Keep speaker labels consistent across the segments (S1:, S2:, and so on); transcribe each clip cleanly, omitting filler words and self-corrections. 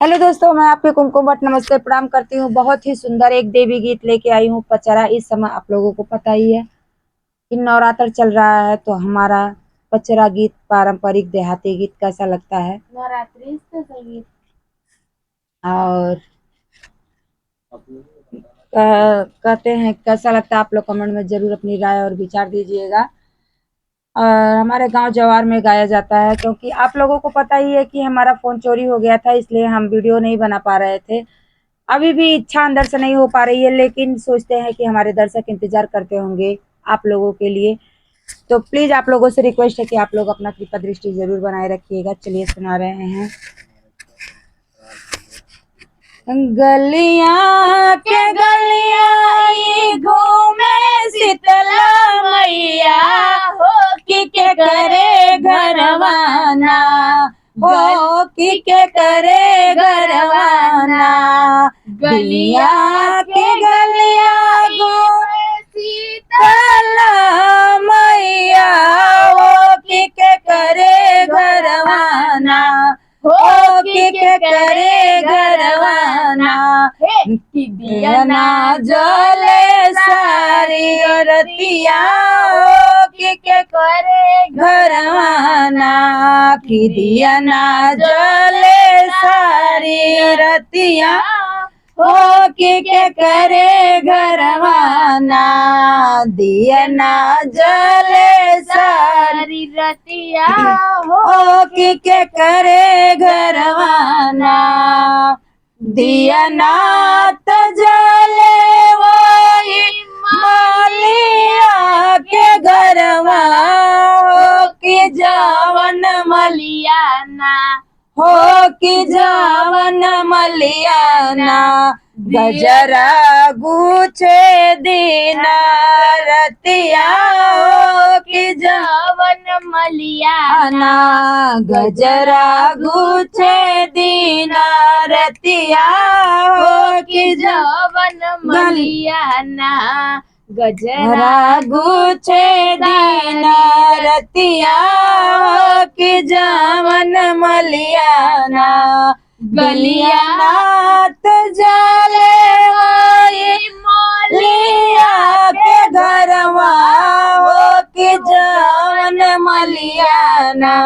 S1: Hello दोस्तों, मैं आपके कुमकुम भट्ट नमस्ते प्रणाम करती हूँ। बहुत ही सुंदर एक देवी गीत लेके आई हूँ, पचरा। इस समय आप लोगों को पता ही है कि नवरात्र चल रहा है, तो हमारा पचरा गीत, पारंपरिक देहाती गीत कैसा लगता है?
S2: नवरात्रि से संगीत
S1: और कहते हैं कैसा लगता है, आप लोग कमेंट में जरूर अपनी राय और विचार दीजिएगा। और हमारे गांव जवार में गाया जाता है, क्योंकि आप लोगों को पता ही है कि हमारा फ़ोन चोरी हो गया था, इसलिए हम वीडियो नहीं बना पा रहे थे। अभी भी इच्छा अंदर से नहीं हो पा रही है, लेकिन सोचते हैं कि हमारे दर्शक इंतज़ार करते होंगे आप लोगों के लिए। तो प्लीज़ आप लोगों से रिक्वेस्ट है कि आप लोग अपना कृपा दृष्टि ज़रूर बनाए रखिएगा। चलिए सुना रहे हैं। गलियां के गलियां ई घूमे शीतला मैया,
S2: हो
S1: के करे घरवाना, हो के करे घरवाना। गलिया के गलिया शीतला मैया, हो के करे घरवाना, हो के करे घरवाना। कि दिया ना जले सारी रतिया, हो के
S2: करे
S1: घरवाना। कि दिया ना जले सारी रतिया, हो के करे घरवाना। दिया ना जले सारी
S2: रतिया
S1: हो के करे घरवाना। दिया नात जले वही मालिया के घरवा, हो कि जावन
S2: मलियाना
S1: हो कि जावन मलियाना। गजरा गुछे दीना रतिया, हो कि
S2: जवन मलियाना
S1: जाना। गजरा गुछे दीना रतिया, हो कि
S2: जवन मलियाना
S1: गजरा गुछे दीना रतिया, हो कि जावन मलियाना। गलिया नात जले वही लिया के घरवा, हो कि जावन मलियाना,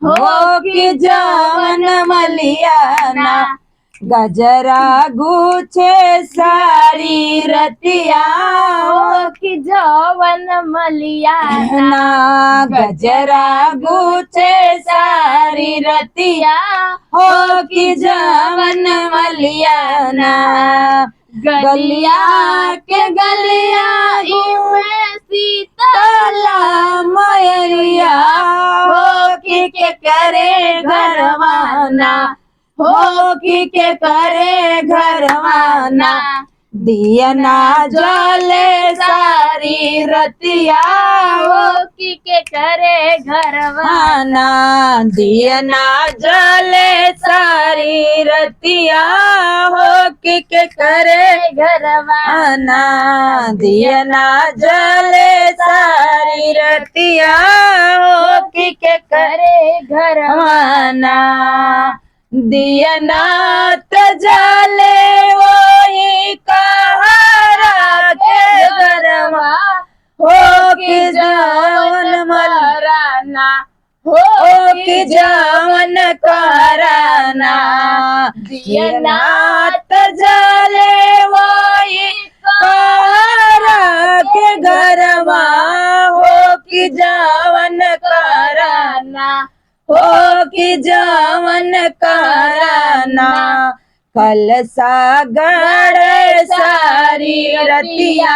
S1: हो कि जावन मलियाना। गजरा गुछे सारी रतिया, हो
S2: कि जवन मलियाना
S1: ना। गजरा गुछे सारी रतिया, हो कि जावन मलियाना। गलिया के गलिया
S2: इमे
S1: तला मयरिया, हो कि करे घरवाना, हो कि करे घरवाना। दिया ना जले सारी रतिया, हो
S2: कि करे घरवा
S1: घरवाना। दिया ना जले सारी रतिया, हो कि करे
S2: घरवाना
S1: आना। दिया ना जले सारी रतिया, हो कि
S2: करे घरवाना
S1: घरवाना। दिया नात जले वही कहरा के घरवा, हो कि जावन
S2: मराना
S1: हो कि जावन कराना।
S2: दिया
S1: नात जले वही कहरा के घरवा, हो कि जावन कराना, हो कि जावन कराना। कल सागर सारी रतिया,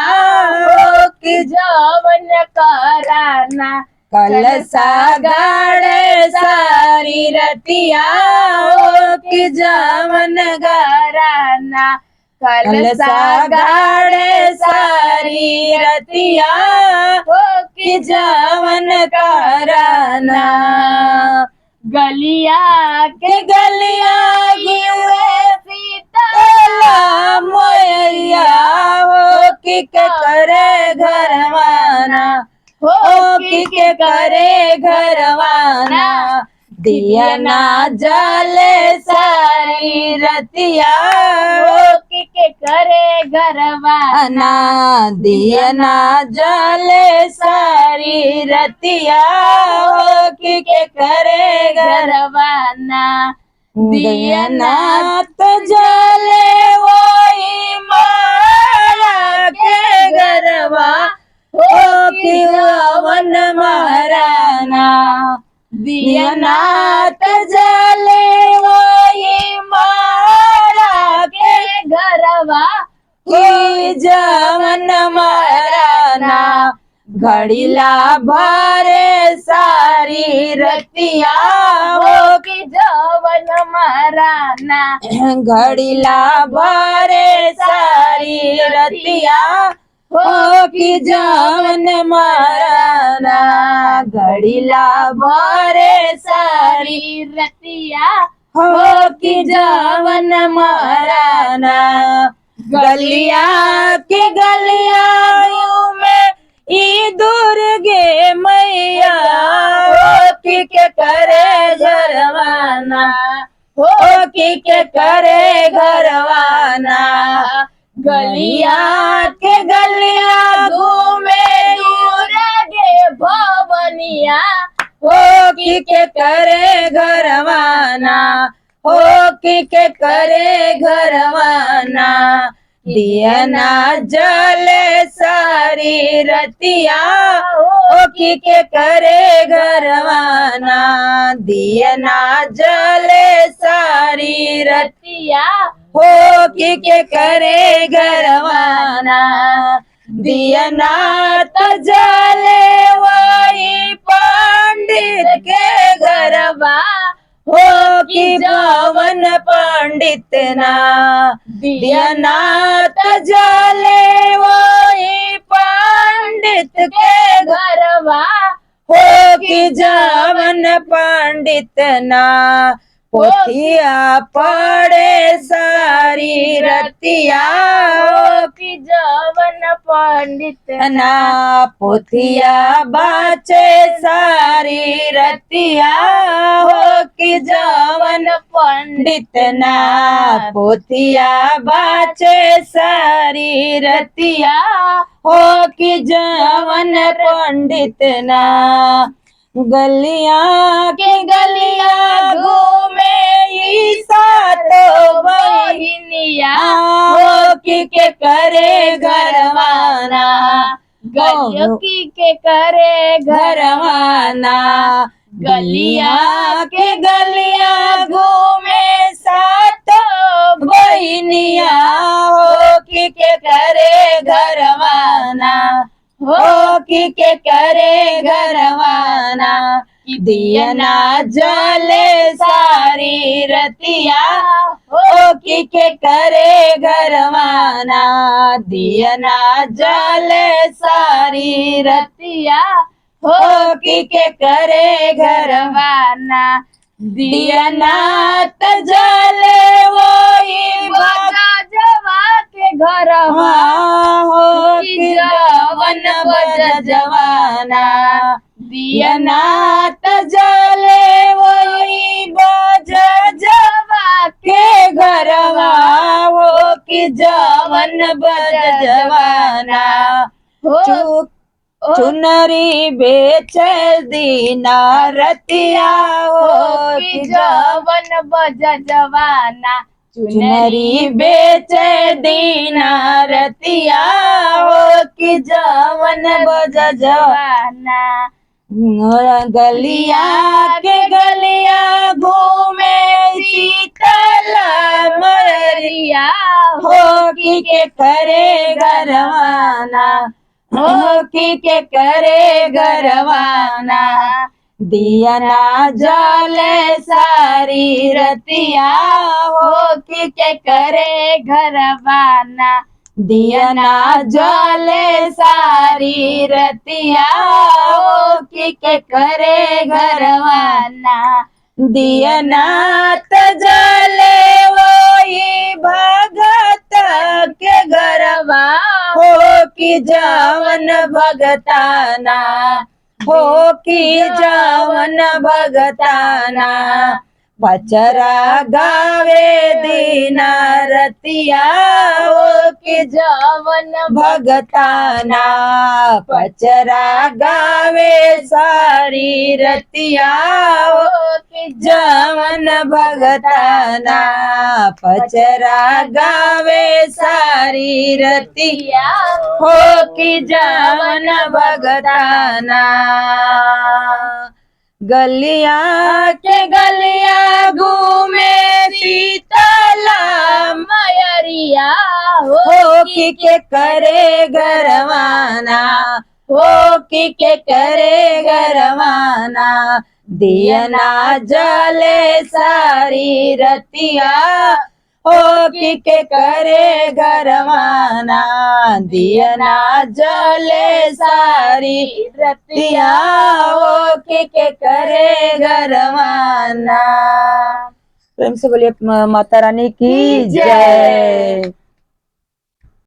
S1: हो कि
S2: जवन कराना
S1: कल सागर सारी रतिया, हो कि जावन
S2: कराना
S1: कल सागर सारी रतिया,
S2: हो
S1: कि जावन कराना।
S2: गलिया
S1: के गलिया गिरे सीतला मोयरिया, हो कि करे घरवाना, हो कि करे घरवाना। दिया ना जले सारी रतिया
S2: हो के करे घरवा
S1: ना दिया ना जले सारी रतिया हो कि के करे घर
S2: घरवा ना
S1: दिया ना तो जले वही माया के गरबा हो कि वन महाराना दिया ना तो जले वही माया के
S2: घरवा
S1: की जवन महाराना घड़ीला भरे सारी रतिया हो
S2: कि जवन महाराना
S1: घड़ीला भरे सारी रतिया हो कि जवन महाराना घड़ीला भरे सारी
S2: रतिया
S1: हो कि जवन महाराना गलिया के गलिया में ई दुर्गे मैया हो कि के करे घरवाना हो कि के करे घरवाना गलिया के गलिया घूमे
S2: गे भवनिया
S1: हो कि के करे घरवाना हो कि के करे घरवाना दिया ना जले सारी रतिया हो कि के करे घरवाना दिया ना जले सारी
S2: रतिया
S1: हो कि के करे घरवाना दिया ना तो जले वही पंडित के घरवा हो कि जवन पंडित ना दिया ना तो जले वही पंडित के
S2: घरवा
S1: हो कि जवन पंडित ना पोथिया पड़े सारी रतिया हो
S2: कि जवन पंडित
S1: ना पोथिया बाचे सारी रतिया हो कि जवन पंडित ना पोथिया बाचे सारी रतिया हो कि जवन पंडित ना गलिया के गलिया घूमे ई सातो
S2: बहिनिया
S1: हो कि के करे घरवाना
S2: गलियों के करे
S1: घरवाना गलिया के गलिया घूमे सातो बहिनिया हो कि के करे घरवाना हो कि के करे घरवाना दिया ना जले सारी रतिया हो कि के करे घरवाना दिया ना जले सारी
S2: रतिया
S1: हो कि के करे घरवाना दिया ना तो जले वही
S2: जवा के घरवा
S1: हो कि जवन बज जवाना दिया ना तो जले वही बज जवा के घरवा हो कि जवन बज जवाना चुनरी बेच दीना रतिया हो कि
S2: जवन बज जवाना
S1: चुनरी बेच दीना रतिया हो कि जवन बज जवाना गलिया के गलिया घूमे शीतला मरिया हो कि के करे घरवाना हो कि के करे घरवाना दिया ना जले सारी रतिया हो कि के करे घरवाना दिया ना जले सारी रतिया हो कि के करे घरवाना दिया ना तो जले वही भगत के घरवा हो कि जवन भगताना हो की जवन भगताना पचरा गावे दीन रतिया हो की
S2: जवन
S1: भगताना पचरा गावे सारी रतिया हो
S2: कि
S1: जवन भगताना पचरा गावे सारी रतिया हो कि जवन भगताना गलिया के गलिया घूमे शीतला
S2: मयरिया
S1: हो कि के करे गरवाना हो कि के करे गरवाना दियना जले सारी रतिया हो कि के करे गरवाना दियना जले सारी रतिया हो कि के करे गरवाना। प्रेम से बोलिए माता रानी की जय।